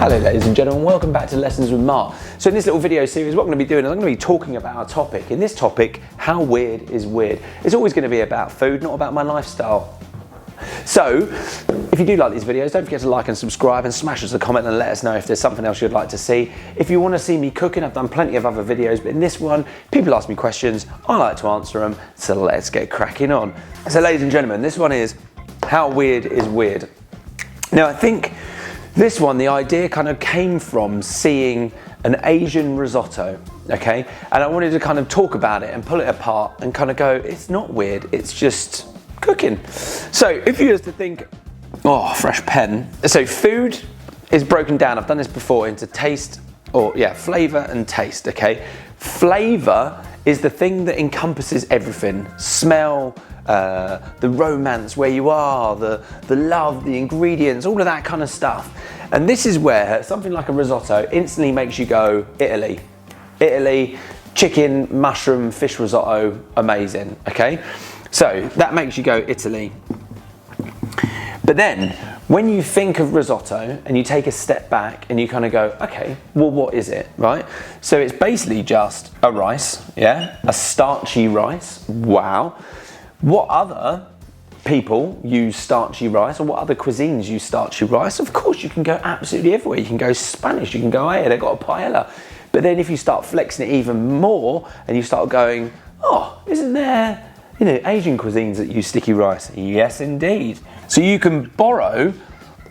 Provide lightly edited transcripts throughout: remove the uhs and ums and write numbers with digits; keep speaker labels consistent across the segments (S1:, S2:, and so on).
S1: Hello ladies and gentlemen, welcome back to Lessons with Mark. So in this little video series, what I'm going to be doing is I'm going to be talking about a topic. In this topic, how weird is weird? It's always going to be about food, not about my lifestyle. So, if you do like these videos, don't forget to like and subscribe and smash us a comment and let us know if there's something else you'd like to see. If you want to see me cooking, I've done plenty of other videos, but in this one, people ask me questions, I like to answer them, so let's get cracking on. So ladies and gentlemen, this one is, how weird is weird? Now I think this one, the idea kind of came from seeing an Asian risotto, okay? And I wanted to kind of talk about it and pull it apart and kind of go, it's not weird, it's just cooking. So if you was to think, oh, fresh pen. So food is broken down, I've done this before, into taste, flavor and taste, okay? Flavor is the thing that encompasses everything. Smell, the romance, where you are, the love, the ingredients, all of that kind of stuff. And this is where something like a risotto instantly makes you go, Italy. Italy, chicken, mushroom, fish risotto, amazing, okay? So that makes you go Italy. But then, when you think of risotto and you take a step back and you kind of go, okay, well, what is it, right? So it's basically just a rice, yeah? A starchy rice, wow. What other people use starchy rice, or what other cuisines use starchy rice? Of course, you can go absolutely everywhere. You can go Spanish, you can go, hey, they've got a paella. But then if you start flexing it even more and you start going, oh, isn't there, Asian cuisines that use sticky rice? Yes, indeed. So you can borrow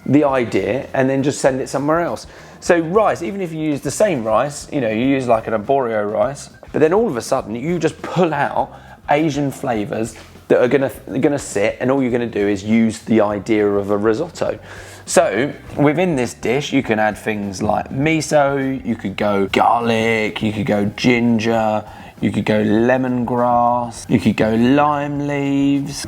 S1: the idea and then just send it somewhere else. So rice, even if you use the same rice, you use like an arborio rice, but then all of a sudden you just pull out Asian flavors that are gonna sit, and all you're gonna do is use the idea of a risotto. So within this dish, you can add things like miso, you could go garlic, you could go ginger, you could go lemongrass, you could go lime leaves.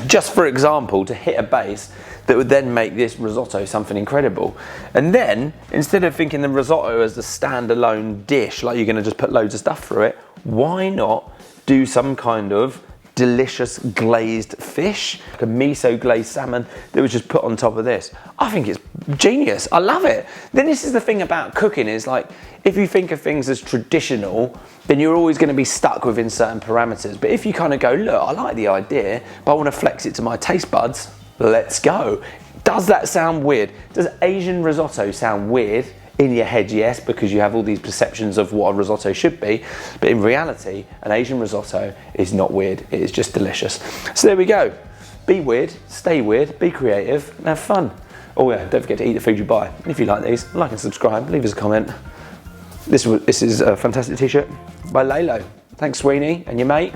S1: Just for example, to hit a base that would then make this risotto something incredible. And then, instead of thinking the risotto as a standalone dish, like you're gonna just put loads of stuff through it, why not do some kind of delicious glazed fish, like a miso glazed salmon that was just put on top of this? I think it's genius. I love it. Then this is the thing about cooking, is like, if you think of things as traditional, then you're always going to be stuck within certain parameters. But if you kind of go, look, I like the idea, but I want to flex it to my taste buds, let's go. Does that sound weird? Does Asian risotto sound weird? In your head, yes, because you have all these perceptions of what a risotto should be, but in reality, an Asian risotto is not weird, it is just delicious. So there we go. Be weird, stay weird, be creative, and have fun. Oh yeah, don't forget to eat the food you buy. And if you like these, like and subscribe, leave us a comment. This is a fantastic t-shirt by Lalo. Thanks, Sweeney, and your mate.